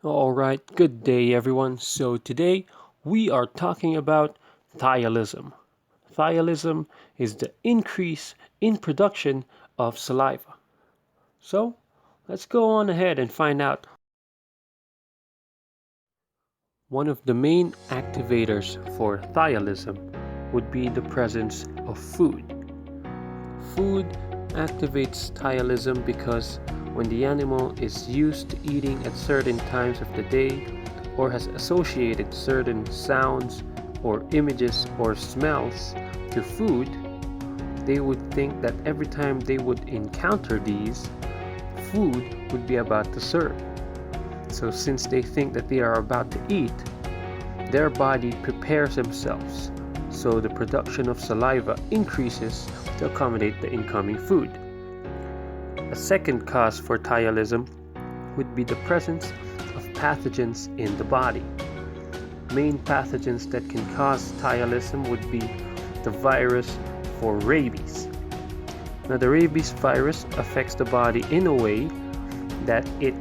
Alright, good day everyone. So today we are talking about ptyalism. Ptyalism is the increase in production of saliva. So let's go on ahead and find out. One of the main activators for ptyalism would be the presence of food. Food activates ptyalism because when the animal is used to eating at certain times of the day or has associated certain sounds or images or smells to food, they would think that every time they would encounter these, food would be about to serve. So since they think that they are about to eat, their body prepares themselves, so the production of saliva increases to accommodate the incoming food. A second cause for ptyalism would be the presence of pathogens in the body. Main pathogens that can cause ptyalism would be the virus for rabies. Now, the rabies virus affects the body in a way that it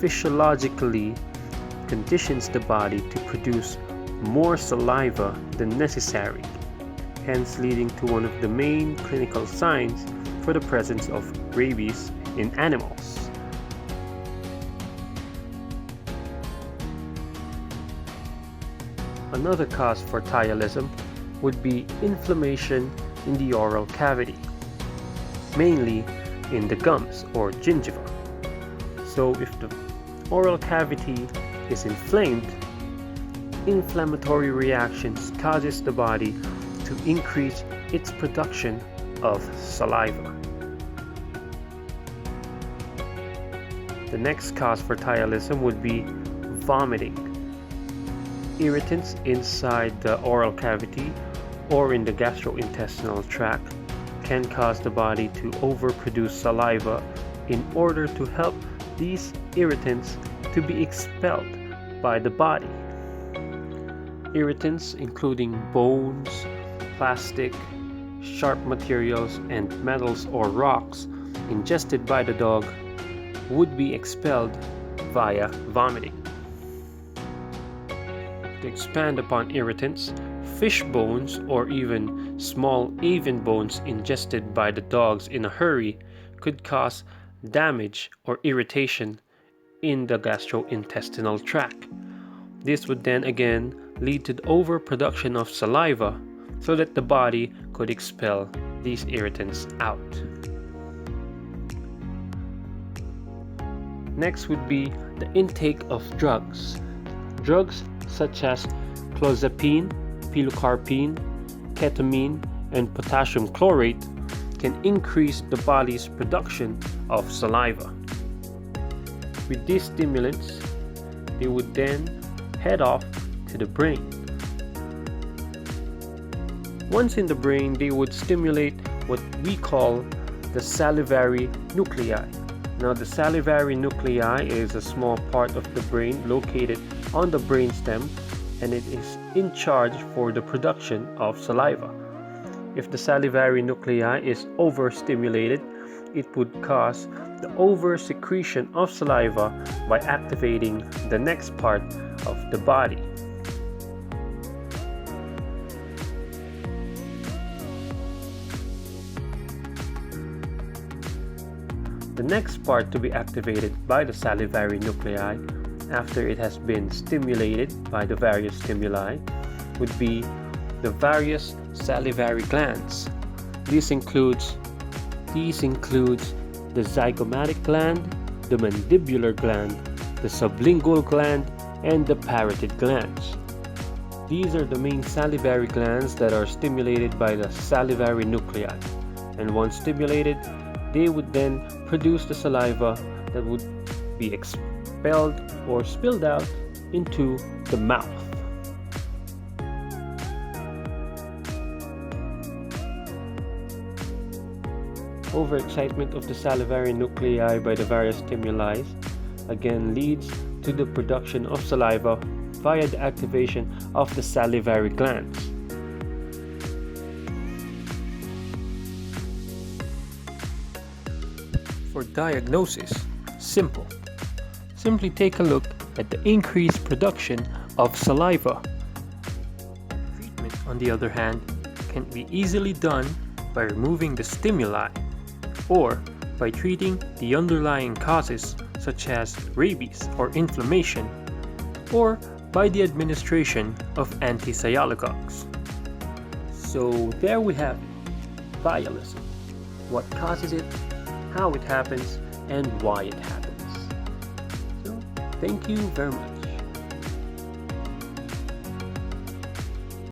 physiologically conditions the body to produce more saliva than necessary, hence leading to one of the main clinical signs for the presence of rabies in animals. Another cause for ptyalism would be inflammation in the oral cavity, mainly in the gums or gingiva. So if the oral cavity is inflamed, inflammatory reactions causes the body to increase its production of saliva. The next cause for ptyalism would be vomiting. Irritants inside the oral cavity or in the gastrointestinal tract can cause the body to overproduce saliva in order to help these irritants to be expelled by the body. Irritants including bones, plastic, sharp materials, and metals or rocks ingested by the dog would be expelled via vomiting. To expand upon irritants, fish bones or even small avian bones ingested by the dogs in a hurry could cause damage or irritation in the gastrointestinal tract. This would then again lead to the overproduction of saliva so that the body could expel these irritants out. Next would be the intake of drugs. Drugs such as clozapine, pilocarpine, ketamine, and potassium chlorate can increase the body's production of saliva. With these stimulants, they would then head off to the brain. Once in the brain, they would stimulate what we call the salivary nuclei. Now, the salivary nuclei is a small part of the brain located on the brainstem, and it is in charge for the production of saliva. If the salivary nuclei is overstimulated, it would cause the over-secretion of saliva by activating the next part of the body. The next part to be activated by the salivary nuclei after it has been stimulated by the various stimuli would be the various salivary glands. These includes the zygomatic gland, the mandibular gland, the sublingual gland, and the parotid glands. These are the main salivary glands that are stimulated by the salivary nuclei, and once stimulated, they would then produce the saliva that would be expelled or spilled out into the mouth. Overexcitement of the salivary nuclei by the various stimuli again leads to the production of saliva via the activation of the salivary glands. For diagnosis, simple. Simply take a look at the increased production of saliva. Treatment, on the other hand, can be easily done by removing the stimuli or by treating the underlying causes such as rabies or inflammation, or by the administration of antisialogogues. So there we have it, ptyalism, what causes it, how it happens, and why it happens. So thank you very much.